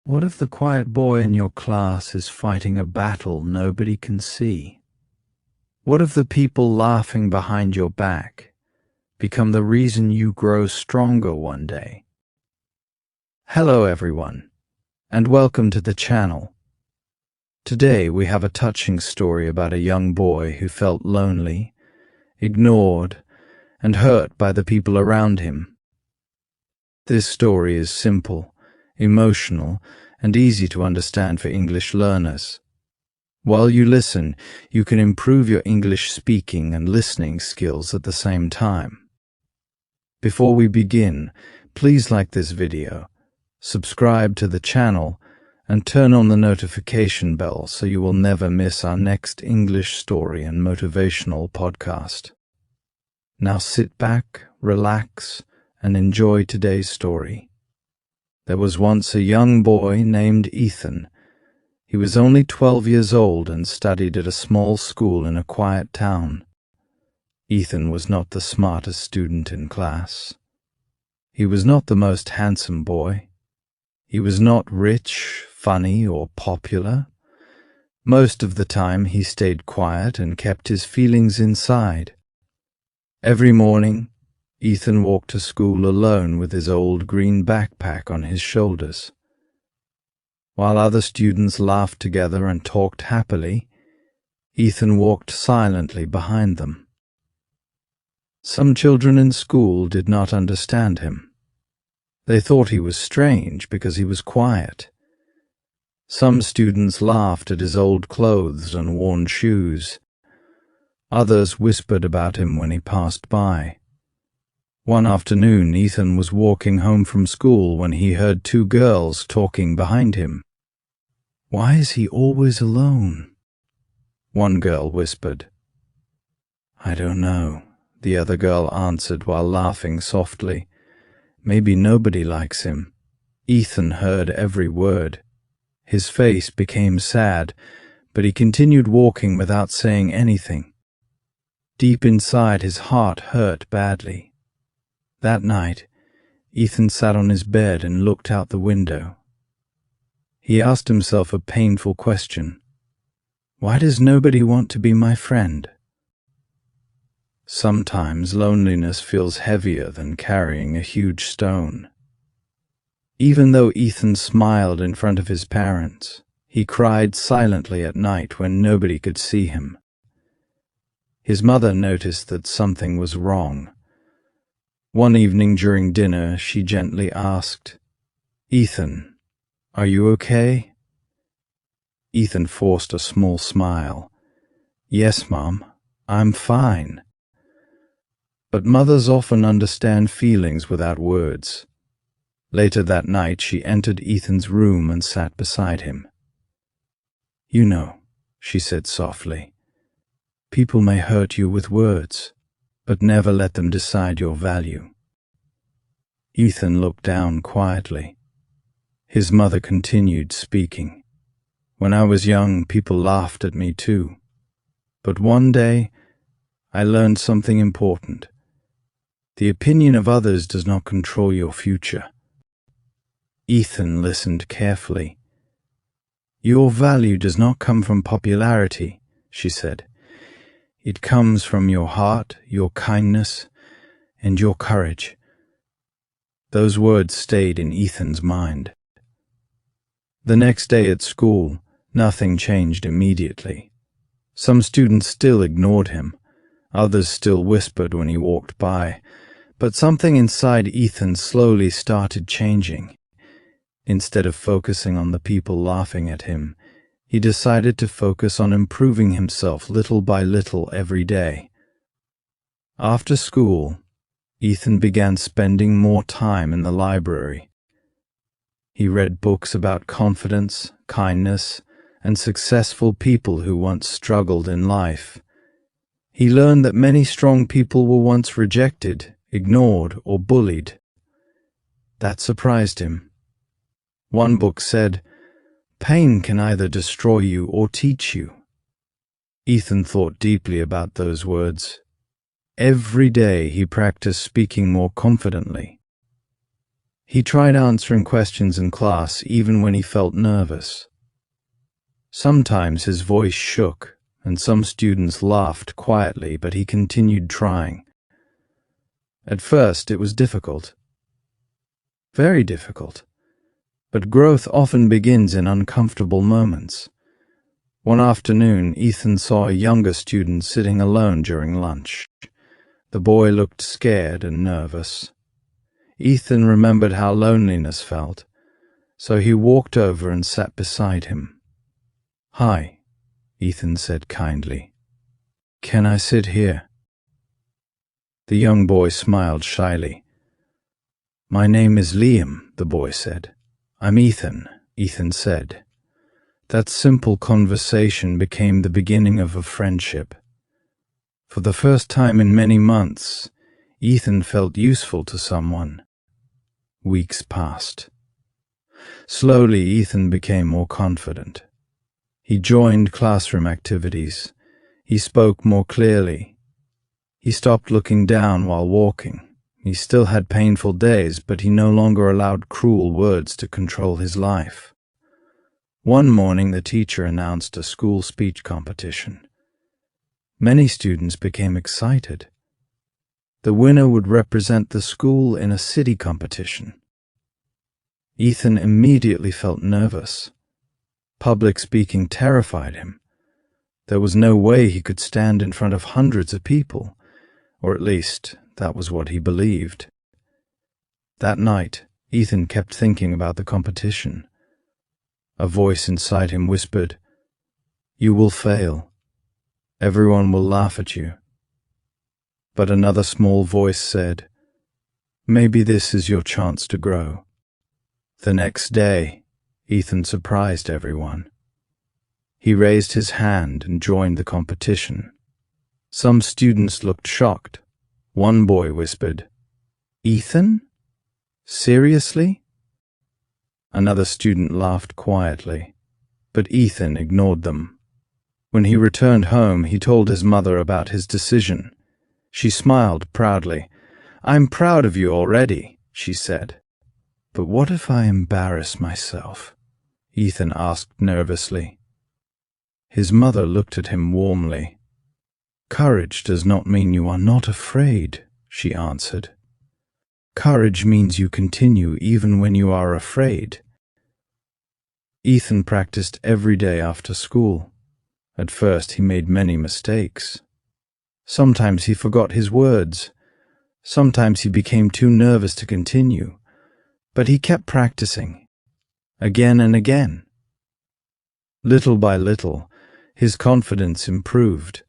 What if the quiet boy in your class is fighting a battle nobody can see? What if the people laughing behind your back become the reason you grow stronger one day? Hello everyone, and welcome to the channel. Today we have a touching story about a young boy who felt lonely, ignored, and hurt by the people around him. This story is simple, emotional, and easy to understand for English learners. While you listen, you can improve your English speaking and listening skills at the same time. Before we begin, please like this video, subscribe to the channel, and turn on the notification bell so you will never miss our next English story and motivational podcast. Now sit back, relax, and enjoy today's story. There was once a young boy named Ethan. He was only 12 years old and studied at a small school in a quiet town. Ethan was not the smartest student in class. He was not the most handsome boy. He was not rich, funny, or popular. Most of the time he stayed quiet and kept his feelings inside. Every morning, Ethan walked to school alone with his old green backpack on his shoulders. While other students laughed together and talked happily, Ethan walked silently behind them. Some children in school did not understand him. They thought he was strange because he was quiet. Some students laughed at his old clothes and worn shoes. Others whispered about him when he passed by. One afternoon, Ethan was walking home from school when he heard two girls talking behind him. "Why is he always alone?" one girl whispered. "I don't know," the other girl answered while laughing softly. "Maybe nobody likes him." Ethan heard every word. His face became sad, but he continued walking without saying anything. Deep inside, his heart hurt badly. That night, Ethan sat on his bed and looked out the window. He asked himself a painful question. Why does nobody want to be my friend? Sometimes loneliness feels heavier than carrying a huge stone. Even though Ethan smiled in front of his parents, he cried silently at night when nobody could see him. His mother noticed that something was wrong. One evening during dinner, she gently asked, "Ethan, are you okay?" Ethan forced a small smile. "Yes, Mom, I'm fine." But mothers often understand feelings without words. Later that night, she entered Ethan's room and sat beside him. "You know," she said softly, "people may hurt you with words, but never let them decide your value." Ethan looked down quietly. His mother continued speaking. "When I was young, people laughed at me too. But one day, I learned something important. The opinion of others does not control your future." Ethan listened carefully. "Your value does not come from popularity," she said. "It comes from your heart, your kindness, and your courage." Those words stayed in Ethan's mind. The next day at school, nothing changed immediately. Some students still ignored him. Others still whispered when he walked by. But something inside Ethan slowly started changing. Instead of focusing on the people laughing at him, he decided to focus on improving himself little by little every day. After school, Ethan began spending more time in the library. He read books about confidence, kindness, and successful people who once struggled in life. He learned that many strong people were once rejected, ignored, or bullied. That surprised him. One book said, "Pain can either destroy you or teach you." Ethan thought deeply about those words. Every day he practiced speaking more confidently. He tried answering questions in class even when he felt nervous. Sometimes his voice shook, and some students laughed quietly, but he continued trying. At first, it was difficult. Very difficult. But growth often begins in uncomfortable moments. One afternoon, Ethan saw a younger student sitting alone during lunch. The boy looked scared and nervous. Ethan remembered how loneliness felt, so he walked over and sat beside him. "Hi," Ethan said kindly. "Can I sit here?" The young boy smiled shyly. "My name is Liam," the boy said. "I'm Ethan," Ethan said. That simple conversation became the beginning of a friendship. For the first time in many months, Ethan felt useful to someone. Weeks passed. Slowly, Ethan became more confident. He joined classroom activities. He spoke more clearly. He stopped looking down while walking. He still had painful days, but he no longer allowed cruel words to control his life. One morning, the teacher announced a school speech competition. Many students became excited. The winner would represent the school in a city competition. Ethan immediately felt nervous. Public speaking terrified him. There was no way he could stand in front of hundreds of people, or at least that was what he believed. That night, Ethan kept thinking about the competition. A voice inside him whispered, "You will fail. Everyone will laugh at you." But another small voice said, "Maybe this is your chance to grow." The next day, Ethan surprised everyone. He raised his hand and joined the competition. Some students looked shocked. One boy whispered, "Ethan? Seriously?" Another student laughed quietly, but Ethan ignored them. When he returned home, he told his mother about his decision. She smiled proudly. "I'm proud of you already," she said. "But what if I embarrass myself?" Ethan asked nervously. His mother looked at him warmly. "Courage does not mean you are not afraid," she answered. "Courage means you continue even when you are afraid." Ethan practiced every day after school. At first, he made many mistakes. Sometimes he forgot his words. Sometimes he became too nervous to continue. But he kept practicing, again and again. Little by little, his confidence improved.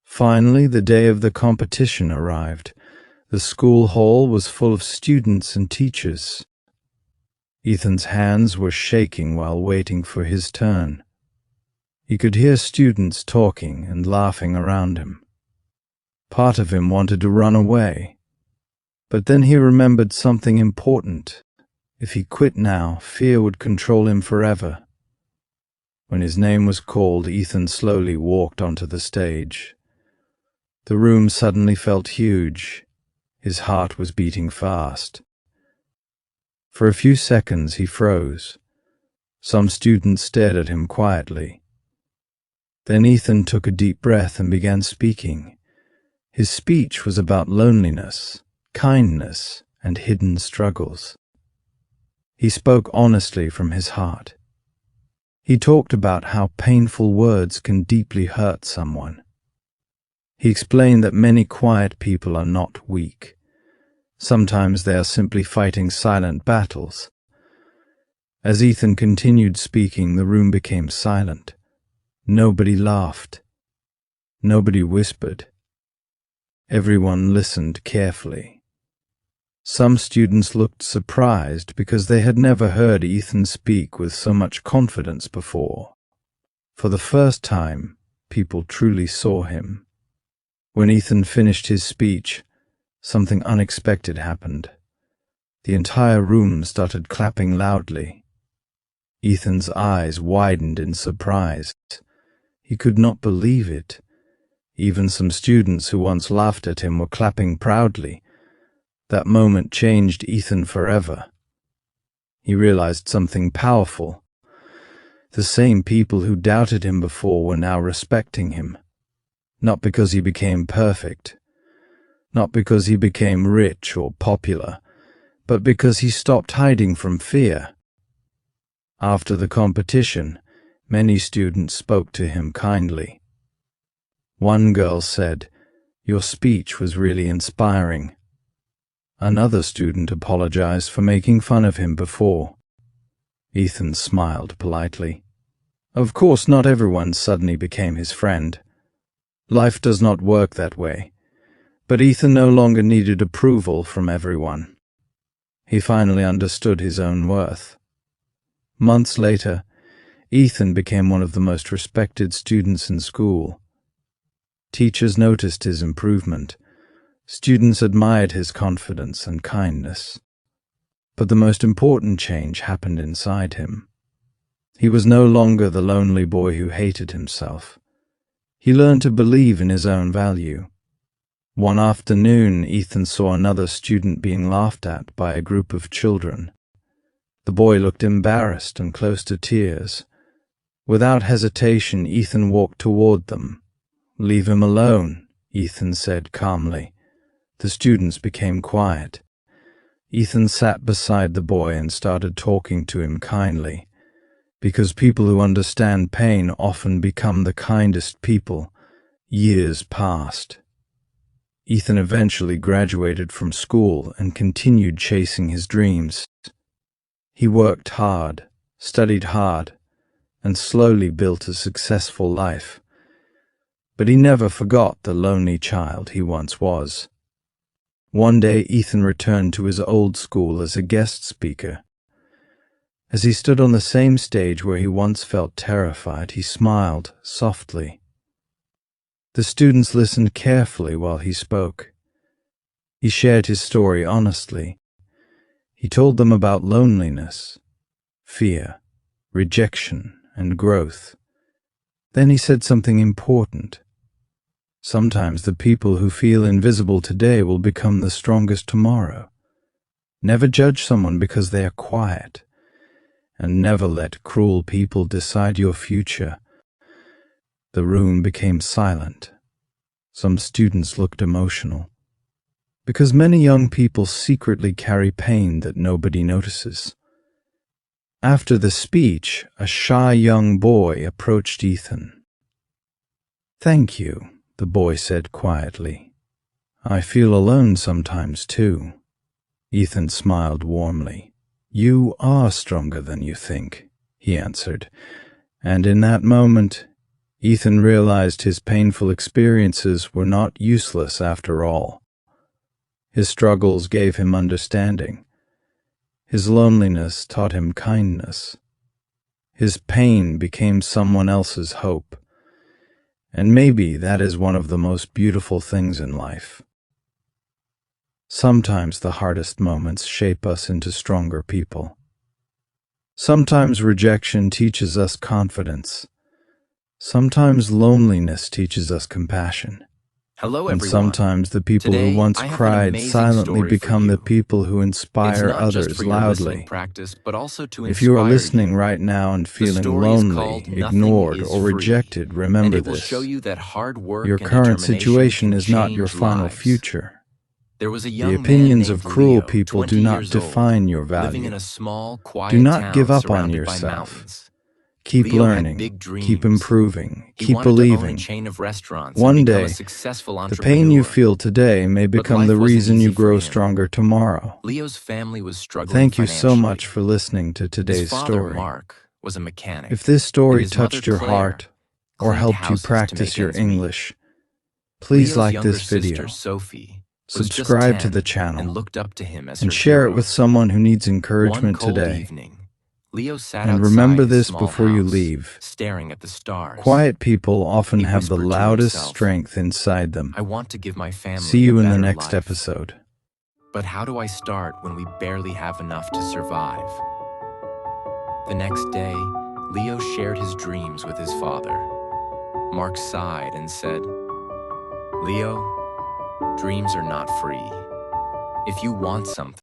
Finally, the day of the competition arrived. The school hall was full of students and teachers. Ethan's hands were shaking while waiting for his turn. He could hear students talking and laughing around him. Part of him wanted to run away, but then he remembered something important. If he quit now, fear would control him forever. When his name was called, Ethan slowly walked onto the stage. The room suddenly felt huge. His heart was beating fast. For a few seconds he froze. Some students stared at him quietly. Then Ethan took a deep breath and began speaking. His speech was about loneliness, kindness, and hidden struggles. He spoke honestly from his heart. He talked about how painful words can deeply hurt someone. He explained that many quiet people are not weak. Sometimes they are simply fighting silent battles. As Ethan continued speaking, the room became silent. Nobody laughed. Nobody whispered. Everyone listened carefully. Some students looked surprised because they had never heard Ethan speak with so much confidence before. For the first time, people truly saw him. When Ethan finished his speech, something unexpected happened. The entire room started clapping loudly. Ethan's eyes widened in surprise. He could not believe it. Even some students who once laughed at him were clapping proudly. That moment changed Ethan forever. He realized something powerful. The same people who doubted him before were now respecting him. Not because he became perfect, not because he became rich or popular, but because he stopped hiding from fear. After the competition, many students spoke to him kindly. One girl said, "Your speech was really inspiring." Another student apologized for making fun of him before. Ethan smiled politely. Of course, not everyone suddenly became his friend. Life does not work that way. But Ethan no longer needed approval from everyone. He finally understood his own worth. Months later, Ethan became one of the most respected students in school. Teachers noticed his improvement. Students admired his confidence and kindness. But the most important change happened inside him. He was no longer the lonely boy who hated himself. He learned to believe in his own value. One afternoon, Ethan saw another student being laughed at by a group of children. The boy looked embarrassed and close to tears. Without hesitation, Ethan walked toward them. "Leave him alone," Ethan said calmly. The students became quiet. Ethan sat beside the boy and started talking to him kindly, because people who understand pain often become the kindest people. Years passed. Ethan eventually graduated from school and continued chasing his dreams. He worked hard, studied hard, and slowly built a successful life. But he never forgot the lonely child he once was. One day, Ethan returned to his old school as a guest speaker. As he stood on the same stage where he once felt terrified, he smiled softly. The students listened carefully while he spoke. He shared his story honestly. He told them about loneliness, fear, rejection, and growth. Then he said something important. Sometimes the people who feel invisible today will become the strongest tomorrow. Never judge someone because they are quiet, and never let cruel people decide your future. The room became silent. Some students looked emotional, because many young people secretly carry pain that nobody notices. After the speech, a shy young boy approached Ethan. "Thank you," the boy said quietly. "I feel alone sometimes too." Ethan smiled warmly. "You are stronger than you think," he answered. And in that moment, Ethan realized his painful experiences were not useless after all. His struggles gave him understanding. His loneliness taught him kindness. His pain became someone else's hope. And maybe that is one of the most beautiful things in life. Sometimes the hardest moments shape us into stronger people. Sometimes rejection teaches us confidence. Sometimes loneliness teaches us compassion. Hello, And everyone. sometimes the people who Today, once I have an cried amazing silently story for become the you. people who It's inspire not just for others your listening loudly. practice, but also to If you are inspire listening you. right now and The feeling story is called lonely, Nothing ignored, is or Free, rejected, and remember it will show this. you that hard work Your and current determination situation can is not your change final lives. future. There was a The young man opinions of named cruel Leo, people 20 do not years old, define your living in value. a small, Do quiet not give town up on surrounded by yourself. mountains. Keep Leo had learning, big keep dreams. improving, He keep wanted to own a believing. chain of restaurants and One become a day, successful the pain you entrepreneur. feel today may But become the life wasn't reason you easy for grow him. stronger tomorrow. Leo's family was struggling Thank you so financially. much for listening to His today's father, story. Mark, was a mechanic, If this and story his mother, touched your Claire, heart or cleaned helped you houses to practice make your ends meet. English, please Leo's like younger this sister, video, Sophie, was just subscribe to 10 the and channel, looked up to him as and her share it hero. with someone who needs One encouragement cold today. evening, Leo sat And outside remember his this small before you house, leave. staring at the stars. Quiet people often He have the whispered to loudest himself, strength inside them. "I want to give my See family you a in the better next life. episode. But how do I start when we barely have enough to survive?" The next day, Leo shared his dreams with his father. Mark sighed and said, "Leo, dreams are not free. If you want something,